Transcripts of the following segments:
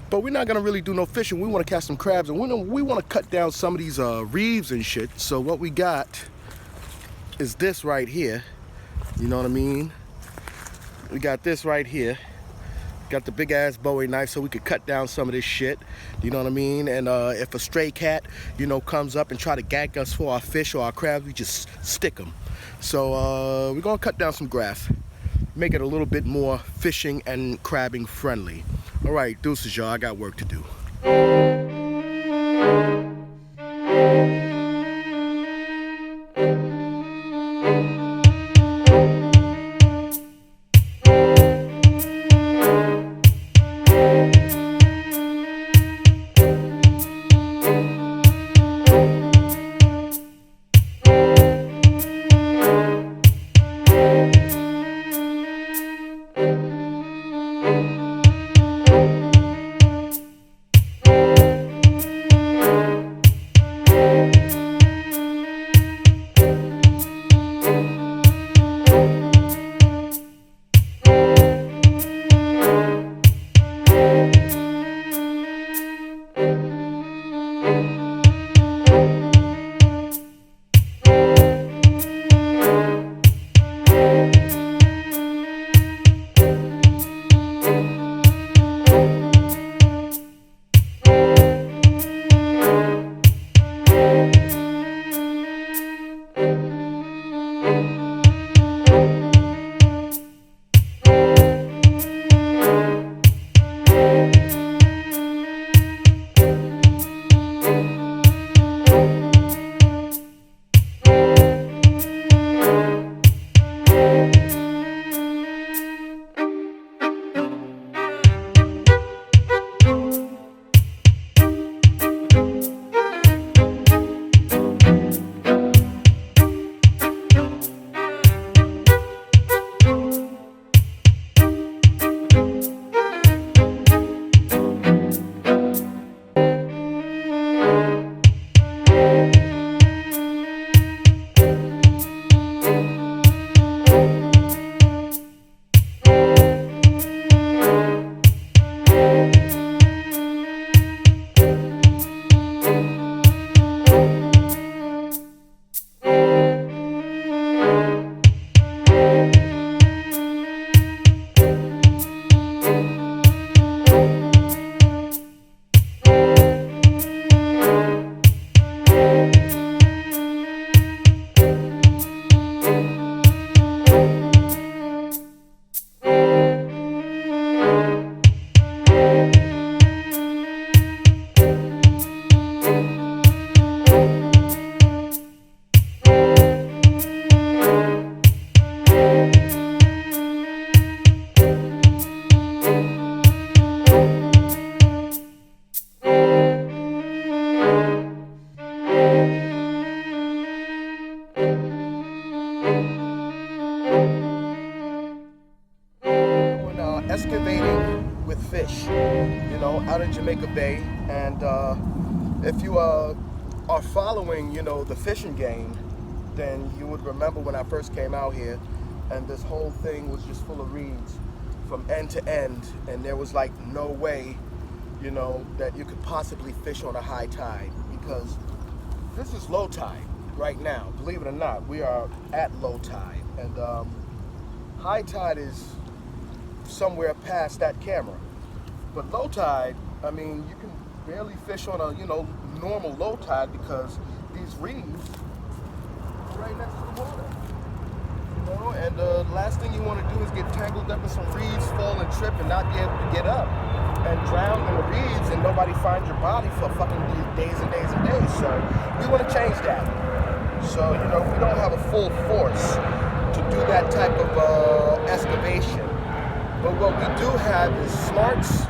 But we're not gonna really do no fishing. We wanna catch some crabs, and we wanna cut down some of these reefs and shit. So what we got is this right here. You know what I mean? We got this right here. Got the big ass Bowie knife so we could cut down some of this shit. You know what I mean? And if a stray cat, you know, comes up and try to gag us for our fish or our crabs, we just stick them. So we're gonna cut down some grass. Make it a little bit more fishing and crabbing friendly. All right, deuces, y'all. I got work to do. Excavating with fish, you know, out in Jamaica Bay. And if you are following, you know, the fishing game, then you would remember when I first came out here and this whole thing was just full of reeds from end to end, and there was like no way, you know, that you could possibly fish on a high tide, because this is low tide right now. Believe it or not, we are at low tide, and high tide is somewhere past that camera. But low tide, I mean, you can barely fish on a, you know, normal low tide, because these reeds are right next to the water. You know, and the last thing you want to do is get tangled up in some reeds, fall and trip, and not be able to get up, and drown in the reeds, and nobody finds your body for fucking days and days and days. So we want to change that. So, you know, we don't have a full force to do that type of excavation. But what we do have is smarts.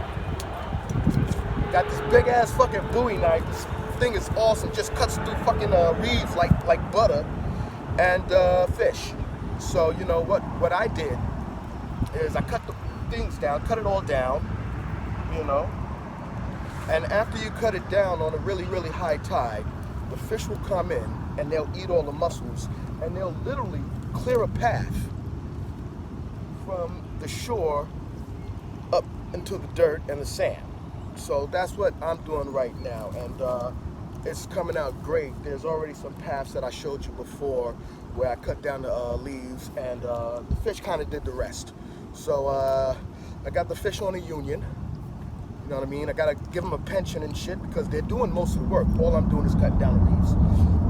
Got this big ass fucking Bowie knife. This thing is awesome. Just cuts through fucking reeds like butter, and fish. So you know what I did is I cut the things down, cut it all down, you know. And after you cut it down on a really, really high tide, the fish will come in and they'll eat all the mussels, and they'll literally clear a path from the shore up into the dirt and the sand. So that's what I'm doing right now, and it's coming out great. There's already some paths that I showed you before where I cut down the leaves, and the fish kind of did the rest. So I got the fish on a union. You know what I mean? I gotta give them a pension and shit because they're doing most of the work. All I'm doing is cutting down the reeds.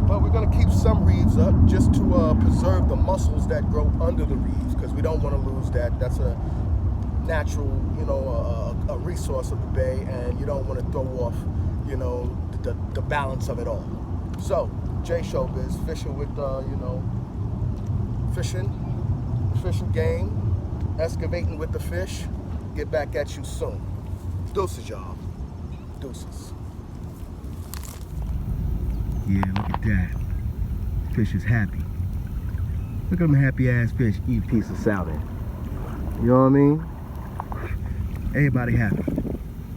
But we're gonna keep some reeds up just to preserve the mussels that grow under the reeds, because we don't want to lose that. That's a natural, you know, a resource of the bay, and you don't want to throw off, you know, the balance of it all. So, Showbis, fishing with, you know, fishing game, excavating with the fish. Get back at you soon. Deuces, y'all. Deuces. Yeah, look at that. Fish is happy. Look at them happy ass fish eat a piece of salmon. You know what I mean? Everybody happy.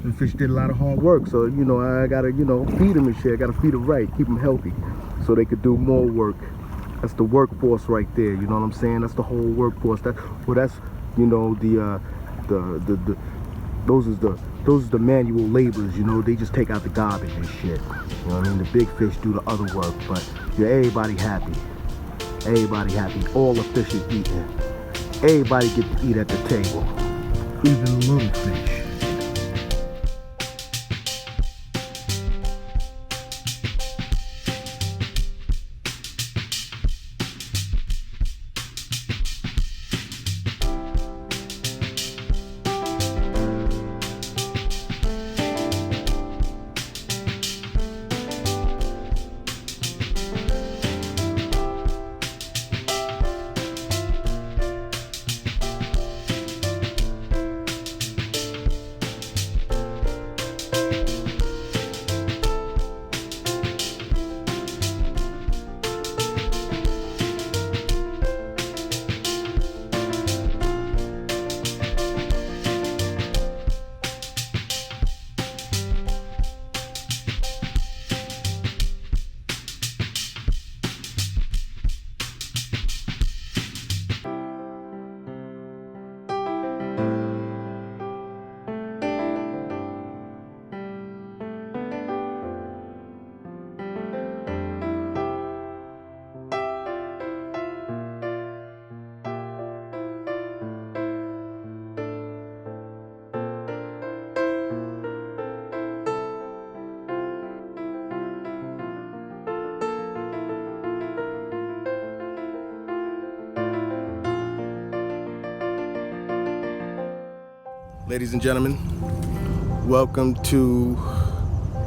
The fish did a lot of hard work, so you know I gotta, you know, feed them and shit. I gotta feed them right, keep them healthy, so they could do more work. That's the workforce right there. You know what I'm saying? That's the whole workforce. That's you know, those is the manual laborers. You know, they just take out the garbage and shit. You know what I mean? The big fish do the other work, but yeah, everybody happy. Everybody happy. All the fish is eating. Everybody get to eat at the table, even the little fish. Ladies and gentlemen, welcome to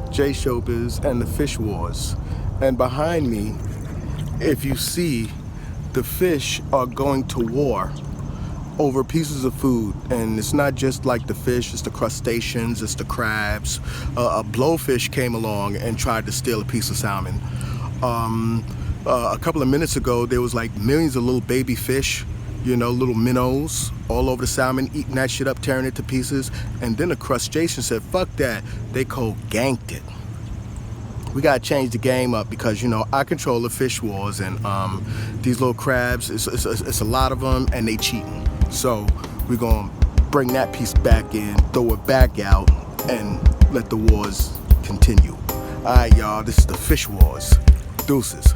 Showbis and the Fish Wars. And behind me, if you see, the fish are going to war over pieces of food. And it's not just like the fish, it's the crustaceans, it's the crabs. A blowfish came along and tried to steal a piece of salmon. A couple of minutes ago, there was like millions of little baby fish, you know, little minnows all over the salmon, eating that shit up, tearing it to pieces. And then the crustacean said, fuck that. They ganked it. We gotta change the game up because, you know, I control the fish wars, and these little crabs, it's a lot of them, and they cheating. So we're gonna bring that piece back in, throw it back out, and let the wars continue. All right, y'all, this is the Fish Wars. Deuces.